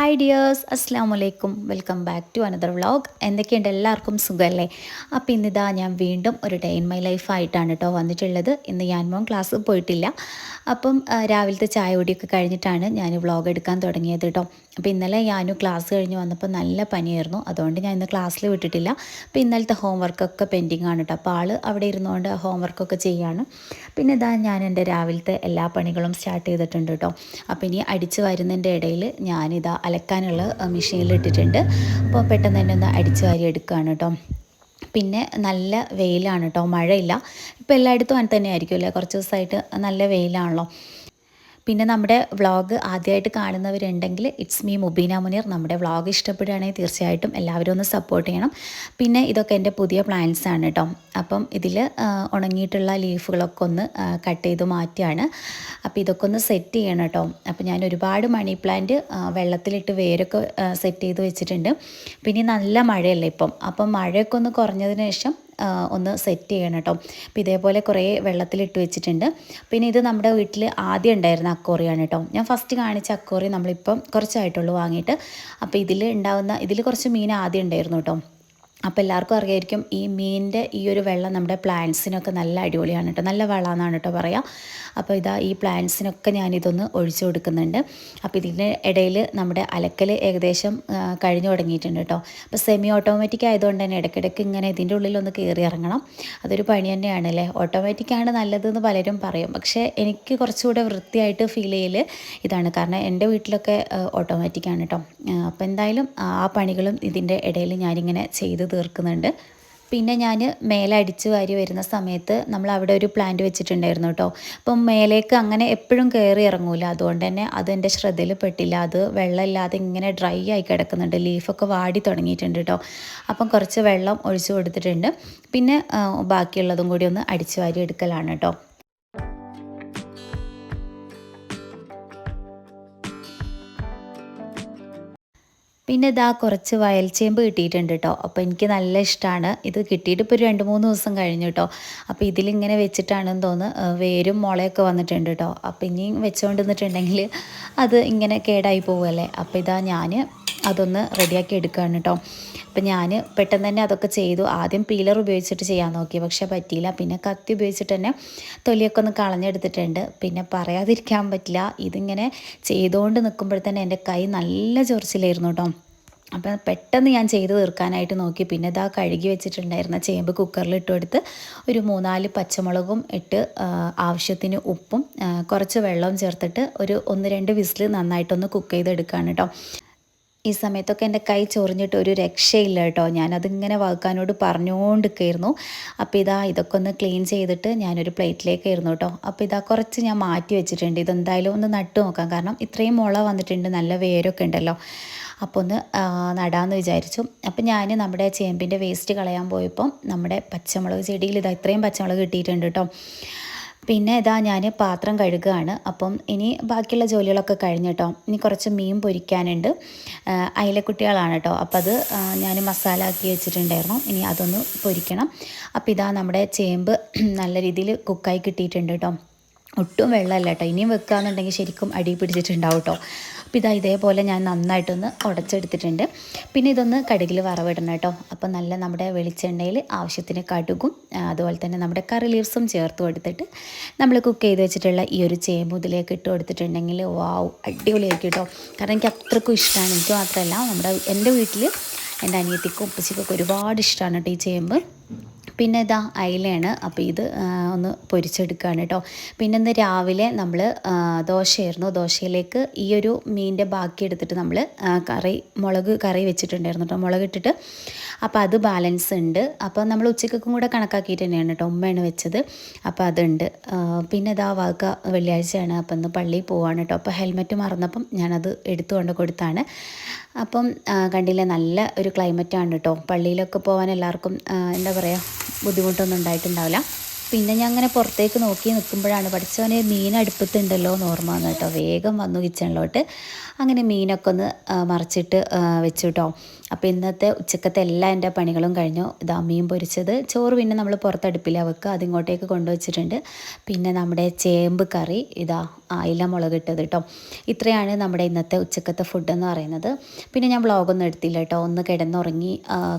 Hi dears, അസ്സാം വലൈക്കും. Welcome back to another vlog. എന്തൊക്കെയുണ്ട്, എല്ലാവർക്കും സുഖമല്ലേ? അപ്പോൾ ഇന്നിതാ ഞാൻ വീണ്ടും ഒരു ഡേ ഇൻ മൈ ലൈഫായിട്ടാണ് കേട്ടോ വന്നിട്ടുള്ളത്. ഇന്ന് ഞാൻ ക്ലാസ് പോയിട്ടില്ല. അപ്പം രാവിലത്തെ ചായ കുടിയൊക്കെ കഴിഞ്ഞിട്ടാണ് ഞാൻ വ്ളോഗ് എടുക്കാൻ തുടങ്ങിയത് കേട്ടോ. അപ്പോൾ ഇന്നലെ ഞാനും ക്ലാസ് കഴിഞ്ഞ് വന്നപ്പോൾ നല്ല പനിയായിരുന്നു, അതുകൊണ്ട് ഞാൻ ഇന്ന് ക്ലാസ്സിൽ വിട്ടിട്ടില്ല. അപ്പോൾ ഇന്നലത്തെ ഹോംവർക്കൊക്കെ പെൻഡിങ് ആണ് കേട്ടോ. അപ്പോൾ ആൾ അവിടെ ഇരുന്നുകൊണ്ട് ഹോംവർക്കൊക്കെ ചെയ്യാണ്. പിന്നെ ഇതാ ഞാൻ എൻ്റെ രാവിലത്തെ എല്ലാ പണികളും സ്റ്റാർട്ട് ചെയ്തിട്ടുണ്ട് കേട്ടോ. അപ്പോൾ ഇനി അടിച്ച് വരുന്നതിൻ്റെ ഇടയിൽ ഞാനിതാ അലക്കാനുള്ള മെഷീനിൽ ഇട്ടിട്ടുണ്ട്. അപ്പോൾ പെട്ടെന്ന് തന്നെ ഒന്ന് അടിച്ച് വാരി എടുക്കുകയാണ് കേട്ടോ. പിന്നെ നല്ല വെയിലാണ് കേട്ടോ, മഴയില്ല. ഇപ്പോൾ എല്ലായിടത്തും അങ്ങനെ തന്നെ ആയിരിക്കും അല്ലേ, കുറച്ച് ദിവസമായിട്ട് നല്ല വെയിലാണല്ലോ. പിന്നെ നമ്മുടെ വ്ളോഗ് ആദ്യമായിട്ട് കാണുന്നവരുണ്ടെങ്കിൽ ഇറ്റ്സ് മീ മുബീന മുനീർ. നമ്മുടെ വ്ളോഗ് ഇഷ്ടപ്പെടുകയാണെങ്കിൽ തീർച്ചയായിട്ടും എല്ലാവരും ഒന്ന് സപ്പോർട്ട് ചെയ്യണം. പിന്നെ ഇതൊക്കെ എൻ്റെ പുതിയ പ്ലാന്റ്സ് ആണ് കേട്ടോ. അപ്പം ഇതിൽ ഉണങ്ങിയിട്ടുള്ള ലീഫുകളൊക്കെ ഒന്ന് കട്ട് ചെയ്ത് മാറ്റിയാണ്. അപ്പോൾ ഇതൊക്കെ ഒന്ന് സെറ്റ് ചെയ്യണം കേട്ടോ. അപ്പോൾ ഞാൻ ഒരുപാട് മണി പ്ലാന്റ് വെള്ളത്തിലിട്ട് വേരൊക്കെ സെറ്റ് ചെയ്ത് വെച്ചിട്ടുണ്ട്. പിന്നെ നല്ല മഴയല്ലേ ഇപ്പം, അപ്പം മഴയൊക്കെ ഒന്ന് കുറഞ്ഞതിന് ശേഷം ഒന്ന് സെറ്റ് ചെയ്യണം കേട്ടോ. അപ്പോൾ ഇതേപോലെ കുറേ വെള്ളത്തിലിട്ട് വെച്ചിട്ടുണ്ട്. പിന്നെ ഇത് നമ്മുടെ വീട്ടിൽ ആദ്യം ഉണ്ടായിരുന്ന അക്കോറിയാണ് കേട്ടോ. ഞാൻ ഫസ്റ്റ് കാണിച്ച അക്കോറി നമ്മളിപ്പം കുറച്ചായിട്ടുള്ളൂ വാങ്ങിയിട്ട്. അപ്പോൾ ഇതിൽ കുറച്ച് മീൻ ആദ്യം ഉണ്ടായിരുന്നു കേട്ടോ. അപ്പോൾ എല്ലാവർക്കും അറിയായിരിക്കും ഈ മീനിൻ്റെ ഈ ഒരു വെള്ളം നമ്മുടെ പ്ലാന്റ്സിനൊക്കെ നല്ല അടിപൊളിയാണ് കേട്ടോ, നല്ല വളമെന്നാണ് കേട്ടോ പറയുക. അപ്പോൾ ഇതാ ഈ പ്ലാന്റ്സിനൊക്കെ ഞാനിതൊന്ന് ഒഴിച്ചു കൊടുക്കുന്നുണ്ട്. അപ്പോൾ ഇതിൻ്റെ ഇടയിൽ നമ്മുടെ അലക്കൽ ഏകദേശം കഴിഞ്ഞു തുടങ്ങിയിട്ടുണ്ട് കേട്ടോ. അപ്പോൾ സെമി ഓട്ടോമാറ്റിക് ആയതുകൊണ്ട് തന്നെ ഇടയ്ക്കിടയ്ക്ക് ഇങ്ങനെ ഇതിൻ്റെ ഉള്ളിലൊന്ന് കയറി ഇറങ്ങണം. അതൊരു പണി തന്നെയാണല്ലേ. ഓട്ടോമാറ്റിക്കാണ് നല്ലതെന്ന് പലരും പറയും, പക്ഷേ എനിക്ക് കുറച്ചുകൂടെ വൃത്തിയായിട്ട് ഫീൽ ചെയ്യൽ ഇതാണ്. കാരണം എൻ്റെ വീട്ടിലൊക്കെ ഓട്ടോമാറ്റിക്കാണ് കേട്ടോ. അപ്പോൾ എന്തായാലും ആ പണികളും ഇതിൻ്റെ ഇടയിൽ ഞാനിങ്ങനെ ചെയ്ത് തീർക്കുന്നുണ്ട്. പിന്നെ ഞാൻ മേലെ അടിച്ച് വാരി വരുന്ന സമയത്ത് നമ്മൾ അവിടെ ഒരു പ്ലാന്റ് വെച്ചിട്ടുണ്ടായിരുന്നു കേട്ടോ. അപ്പം മേലേക്ക് അങ്ങനെ എപ്പോഴും കയറി ഇറങ്ങൂല, അതുകൊണ്ട് തന്നെ അതെൻ്റെ ശ്രദ്ധയിൽ പെട്ടില്ല. അത് വെള്ളമില്ലാതെ ഇങ്ങനെ ഡ്രൈ ആയി കിടക്കുന്നുണ്ട്, ലീഫൊക്കെ വാടി തുടങ്ങിയിട്ടുണ്ട് കേട്ടോ. അപ്പം കുറച്ച് വെള്ളം ഒഴിച്ചു കൊടുത്തിട്ടുണ്ട്. പിന്നെ ബാക്കിയുള്ളതും കൂടി ഒന്ന് അടിച്ച് വാരി എടുക്കലാണ് കേട്ടോ. പിന്നെ ഇതാ കുറച്ച് വയൽച്ചേമ്പ് കിട്ടിയിട്ടുണ്ട് കേട്ടോ. അപ്പോൾ എനിക്ക് നല്ല ഇഷ്ടമാണ്. ഇത് കിട്ടിയിട്ട് ഇപ്പോൾ ഒരു 2-3 ദിവസം കഴിഞ്ഞു കേട്ടോ. അപ്പോൾ ഇതിലിങ്ങനെ വെച്ചിട്ടാണെന്ന് തോന്നുന്നു വേരും മുളയൊക്കെ വന്നിട്ടുണ്ട് കേട്ടോ. അപ്പോൾ ഇനിയും വെച്ചുകൊണ്ട് നിന്നിട്ടുണ്ടെങ്കിൽ അത് ഇങ്ങനെ കേടായി പോവുമല്ലേ. അപ്പോൾ ഇതാ ഞാൻ അതൊന്ന് റെഡിയാക്കി എടുക്കുകയാണ് കേട്ടോ. അപ്പം ഞാൻ പെട്ടെന്ന് തന്നെ അതൊക്കെ ചെയ്തു. ആദ്യം പീലർ ഉപയോഗിച്ചിട്ട് ചെയ്യാൻ നോക്കി, പക്ഷേ പറ്റിയില്ല. പിന്നെ കത്തി ഉപയോഗിച്ചിട്ട് തന്നെ തൊലിയൊക്കെ ഒന്ന് കളഞ്ഞെടുത്തിട്ടുണ്ട്. പിന്നെ പറയാതിരിക്കാൻ പറ്റില്ല, ഇതിങ്ങനെ ചെയ്തുകൊണ്ട് നിൽക്കുമ്പോഴത്തന്നെ എൻ്റെ കൈ നല്ല ചൊറിച്ചിലായിരുന്നു കേട്ടോ. അപ്പം പെട്ടെന്ന് ഞാൻ ചെയ്ത് തീർക്കാനായിട്ട് നോക്കി. പിന്നെ ഇതാ കഴുകി വെച്ചിട്ടുണ്ടായിരുന്ന ചേമ്പ് കുക്കറിൽ ഇട്ട് കൊടുത്ത് ഒരു 3-4 പച്ചമുളകും ഇട്ട് ആവശ്യത്തിന് ഉപ്പും കുറച്ച് വെള്ളവും ചേർത്തിട്ട് ഒരു 1-2 വിസിൽ നന്നായിട്ടൊന്ന് കുക്ക് ചെയ്തെടുക്കുകയാണ് കേട്ടോ. ഈ സമയത്തൊക്കെ എൻ്റെ കൈ ചൊറിഞ്ഞിട്ട് ഒരു രക്ഷയില്ല കേട്ടോ. ഞാനതിങ്ങനെ വറുക്കാനോട് പറഞ്ഞുകൊണ്ടിരിക്കുകയായിരുന്നു. അപ്പോൾ ഇതൊക്കെ ഒന്ന് ക്ലീൻ ചെയ്തിട്ട് ഞാനൊരു പ്ലേറ്റിലേക്കായിരുന്നു കേട്ടോ. അപ്പോൾ കുറച്ച് ഞാൻ മാറ്റി വെച്ചിട്ടുണ്ട്. ഇതെന്തായാലും ഒന്ന് നട്ടു നോക്കാം, കാരണം ഇത്രയും മുള വന്നിട്ടുണ്ട്, നല്ല വേരൊക്കെ ഉണ്ടല്ലോ. അപ്പോൾ ഒന്ന് നടാമെന്ന് വിചാരിച്ചു. അപ്പോൾ ഞാൻ നമ്മുടെ ചേമ്പിൻ്റെ വേസ്റ്റ് കളയാൻ പോയപ്പോൾ നമ്മുടെ പച്ചമുളക് ചെടിയിൽ ഇത്രയും പച്ചമുളക് കിട്ടിയിട്ടുണ്ട് കേട്ടോ. പിന്നെ ഞാൻ പാത്രം കഴുകുകയാണ്. അപ്പം ഇനി ബാക്കിയുള്ള ജോലികളൊക്കെ കഴിഞ്ഞു കേട്ടോ. ഇനി കുറച്ച് മീൻ പൊരിക്കാനുണ്ട്. അയിലക്കുട്ടികളാണ് കേട്ടോ. അപ്പം അത് ഞാൻ മസാല ആക്കി വെച്ചിട്ടുണ്ടായിരുന്നു. ഇനി അതൊന്ന് പൊരിക്കണം. അപ്പോൾ നമ്മുടെ ചേമ്പ് നല്ല രീതിയിൽ കുക്കായി കിട്ടിയിട്ടുണ്ട് കേട്ടോ. ഒട്ടും വെള്ളമല്ല കേട്ടോ. ഇനിയും വെക്കുകയെന്നുണ്ടെങ്കിൽ ശരിക്കും അടി പിടിച്ചിട്ടുണ്ടാവും കേട്ടോ. അപ്പോൾ ഇതേപോലെ ഞാൻ നന്നായിട്ടൊന്ന് ഉടച്ചെടുത്തിട്ടുണ്ട്. പിന്നെ ഇതൊന്ന് കടുകിൽ വറവിടണം കേട്ടോ. അപ്പോൾ നല്ല നമ്മുടെ വെളിച്ചെണ്ണയിൽ ആവശ്യത്തിന് കടുകും അതുപോലെ തന്നെ നമ്മുടെ കറി ലീവ്സും ചേർത്ത് കൊടുത്തിട്ട് നമ്മൾ കുക്ക് ചെയ്ത് വെച്ചിട്ടുള്ള ഈ ഒരു ചേമ്പ് ഇതിലേക്ക് ഇട്ട് കൊടുത്തിട്ടുണ്ടെങ്കിൽ വാവ്, അടിപൊളിയായിരിക്കും കേട്ടോ. കാരണം എനിക്ക് അത്രക്കും ഇഷ്ടമാണ്. എനിക്ക് മാത്രമല്ല, എൻ്റെ വീട്ടിൽ എൻ്റെ അനിയത്തിക്കും ഉപ്പച്ചിക്കൊക്കെ ഒരുപാട് ഇഷ്ടമാണ് കേട്ടോ ഈ ചേമ്പ്. പിന്നെ അയിലയാണ്. അപ്പോൾ ഇത് ഒന്ന് പൊരിച്ചെടുക്കുകയാണ് കേട്ടോ. പിന്നെ ഇന്ന് രാവിലെ നമ്മൾ ദോശയായിരുന്നു. ദോശയിലേക്ക് ഈ ഒരു മീനിൻ്റെ ബാക്കി എടുത്തിട്ട് നമ്മൾ മുളക് കറി വെച്ചിട്ടുണ്ടായിരുന്നു കേട്ടോ, മുളകിട്ടിട്ട്. അപ്പോൾ അത് ബാലൻസ് ഉണ്ട്. അപ്പോൾ നമ്മൾ ഉച്ചയ്ക്കും കൂടെ കണക്കാക്കിയിട്ട് തന്നെയാണ് കേട്ടോ ഉമ്മയാണ് വെച്ചത്. അപ്പോൾ അതുണ്ട്. പിന്നെ വാക്ക വെള്ളിയാഴ്ചയാണ്, അപ്പോൾ ഇന്ന് പള്ളിയിൽ പോവാണ് കേട്ടോ. അപ്പോൾ ഹെൽമെറ്റ് മറന്നപ്പം ഞാനത് എടുത്തുകൊണ്ട് കൊടുത്താണ്. അപ്പം കണ്ടില്ലേ, നല്ല ഒരു ക്ലൈമറ്റാണ് കേട്ടോ. പള്ളിയിലൊക്കെ പോകാൻ എല്ലാവർക്കും എന്താ പറയുക, ബുദ്ധിമുട്ടൊന്നും ഉണ്ടായിട്ടുണ്ടാവില്ല. പിന്നെ ഞാൻ അങ്ങനെ പുറത്തേക്ക് നോക്കി നിൽക്കുമ്പോഴാണ് പഠിച്ചവനെ മീൻ അടുപ്പത്തുണ്ടല്ലോ എന്ന് ഓർമ്മ വന്നു കേട്ടോ. വേഗം വന്നു കിച്ചണിലോട്ട്. അങ്ങനെ മീനൊക്കെ ഒന്ന് മറിച്ചിട്ട് വെച്ചു കേട്ടോ. അപ്പോൾ ഇന്നത്തെ ഉച്ചക്കത്തെ എല്ലാ എൻ്റെ പണികളും കഴിഞ്ഞു. ഇതാ മീൻ പൊരിച്ചത്, ചോറ് പിന്നെ നമ്മൾ പുറത്തടുപ്പിലാണ് വെക്കുക, അതിങ്ങോട്ടേക്ക് കൊണ്ടുവച്ചിട്ടുണ്ട്. പിന്നെ നമ്മുടെ ചേമ്പ് കറി, ഇതാ അയില മുളകിട്ടത് കേട്ടോ. ഇത്രയാണ് നമ്മുടെ ഇന്നത്തെ ഉച്ചക്കത്തെ ഫുഡ് എന്ന് പറയുന്നത്. പിന്നെ ഞാൻ വ്ളോഗൊന്നും എടുത്തില്ല കേട്ടോ, ഒന്ന് കിടന്നുറങ്ങി.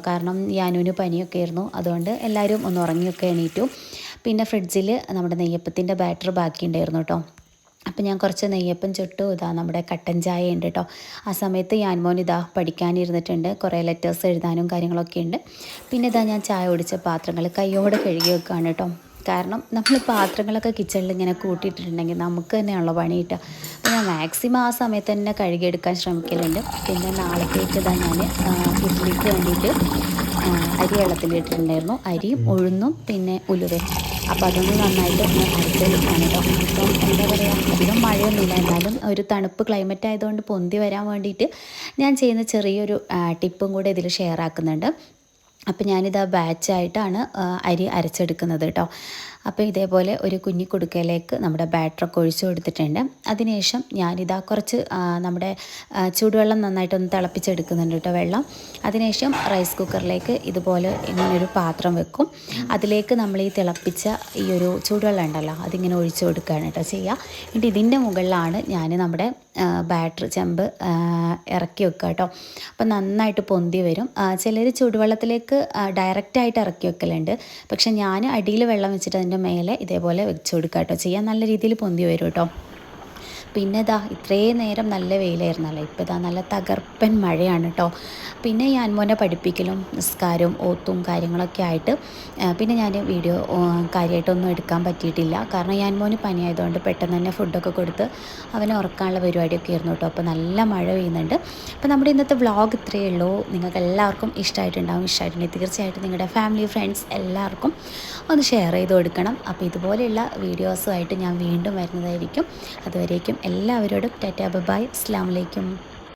കാരണം യാനുവിന് പനിയൊക്കെ ആയിരുന്നു, അതുകൊണ്ട് എല്ലാവരും ഒന്ന് ഉറങ്ങിയൊക്കെ എണീറ്റു. പിന്നെ ഫ്രിഡ്ജിൽ നമ്മുടെ നെയ്യപ്പത്തിൻ്റെ ബാറ്റർ ബാക്കിയുണ്ടായിരുന്നു കേട്ടോ. അപ്പം ഞാൻ കുറച്ച് നെയ്യപ്പം ചുട്ടു. ഇതാ നമ്മുടെ കട്ടൻ ചായ ഉണ്ട് കേട്ടോ. ആ സമയത്ത് യാൻമോൻ ഇതാ പഠിക്കാനിരുന്നിട്ടുണ്ട്, കുറേ ലെറ്റേഴ്സ് എഴുതാനും കാര്യങ്ങളൊക്കെ ഉണ്ട്. പിന്നെ ഇതാ ഞാൻ ചായ കുടിച്ച പാത്രങ്ങൾ കൈയോടെ കഴുകി വെക്കുകയാണ് കേട്ടോ. കാരണം നമ്മൾ പാത്രങ്ങളൊക്കെ കിച്ചണിൽ ഇങ്ങനെ കൂട്ടിയിട്ടിട്ടുണ്ടെങ്കിൽ നമുക്ക് തന്നെയാണല്ലോ പണി കിട്ടുക. അപ്പോൾ ഞാൻ മാക്സിമം ആ സമയത്ത് തന്നെ കഴുകിയെടുക്കാൻ ശ്രമിക്കലുണ്ട്. പിന്നെ നാളത്തേക്ക് ഇതാ ഞാൻ ഇഡ്ഡലിക്ക് വേണ്ടിയിട്ട് അരി വെള്ളത്തിലിട്ടിട്ടുണ്ടായിരുന്നു, അരിയും ഉഴുന്നും പിന്നെ ഉലുവയും. അപ്പോൾ അതൊന്ന് നന്നായിട്ട് ഒന്ന് അരച്ചെടുക്കാണ് കേട്ടോ. ഇപ്പം എന്താ പറയുക, അധികം മഴയൊന്നുമില്ല, എന്നാലും ഒരു തണുപ്പ് ക്ലൈമറ്റ് ആയതുകൊണ്ട് പൊന്തി വരാൻ വേണ്ടിയിട്ട് ഞാൻ ചെയ്യുന്ന ചെറിയൊരു ടിപ്പും കൂടെ ഇതിൽ ഷെയർ ആക്കുന്നുണ്ട്. അപ്പോൾ ഞാനിതാ ബാച്ചായിട്ടാണ് അരി അരച്ചെടുക്കുന്നത് കേട്ടോ. അപ്പോൾ ഇതേപോലെ ഒരു കുഞ്ഞി കുടുക്കയിലേക്ക് നമ്മുടെ ബാറ്ററൊക്കെ ഒഴിച്ചു കൊടുത്തിട്ടുണ്ട്. അതിനുശേഷം ഞാനിതാ കുറച്ച് നമ്മുടെ ചൂടുവെള്ളം നന്നായിട്ടൊന്ന് തിളപ്പിച്ചെടുക്കുന്നുണ്ട് കേട്ടോ, വെള്ളം. അതിനുശേഷം റൈസ് കുക്കറിലേക്ക് ഇതുപോലെ ഇങ്ങനൊരു പാത്രം വെക്കും. അതിലേക്ക് നമ്മൾ ഈ തിളപ്പിച്ച ഈ ഒരു ചൂടുവെള്ളം ഉണ്ടല്ലോ, അതിങ്ങനെ ഒഴിച്ചു കൊടുക്കുകയാണ് കേട്ടോ ചെയ്യുക. എന്നിട്ട് ഇതിൻ്റെ മുകളിലാണ് ഞാൻ നമ്മുടെ ബാറ്റർ ചെമ്പ് ഇറക്കി വെക്കുക കേട്ടോ. അപ്പോൾ നന്നായിട്ട് പൊന്തി വരും. ചിലർ ചൂടുവെള്ളത്തിലേക്ക് ഡയറക്റ്റായിട്ട് ഇറക്കി വെക്കലുണ്ട്, പക്ഷെ ഞാൻ അടിയിൽ വെള്ളം വെച്ചിട്ട് അതിൻ്റെ മേലെ ഇതേപോലെ വെച്ച് കൊടുക്കുക കേട്ടോ ചെയ്യാൻ. നല്ല രീതിയിൽ പൊന്തി വരും കേട്ടോ. പിന്നെ ഇതാ ഇത്രയും നേരം നല്ല വെയിലായിരുന്നല്ലോ, ഇപ്പോൾ ഇതാ നല്ല തകർപ്പൻ മഴയാണ് കേട്ടോ. പിന്നെ ഞാൻ മോനെ പഠിപ്പിക്കലും നിസ്കാരവും ഓത്തും കാര്യങ്ങളൊക്കെ ആയിട്ട് പിന്നെ ഞാൻ വീഡിയോ കാര്യമായിട്ടൊന്നും എടുക്കാൻ പറ്റിയിട്ടില്ല. കാരണം ഞാൻ മോന് പനിയായതുകൊണ്ട് പെട്ടെന്ന് തന്നെ ഫുഡൊക്കെ കൊടുത്ത് അവനെ ഉറക്കാനുള്ള പരിപാടിയൊക്കെ ആയിരുന്നു കേട്ടോ. അപ്പോൾ നല്ല മഴ പെയ്യുന്നുണ്ട്. അപ്പോൾ നമ്മുടെ ഇന്നത്തെ വ്ളോഗ് ഇത്രയേ ഉള്ളൂ. നിങ്ങൾക്ക് എല്ലാവർക്കും ഇഷ്ടമായിട്ടുണ്ടെങ്കിൽ തീർച്ചയായിട്ടും നിങ്ങളുടെ ഫാമിലി ഫ്രണ്ട്സ് എല്ലാവർക്കും ഒന്ന് ഷെയർ ചെയ്ത് കൊടുക്കണം. അപ്പോൾ ഇതുപോലെയുള്ള വീഡിയോസുമായിട്ട് ഞാൻ വീണ്ടും വരുന്നതായിരിക്കും. അതുവരേക്കും എല്ലാവരോടും ടാറ്റാ ബൈ, അസ്സലാമു അലൈക്കും.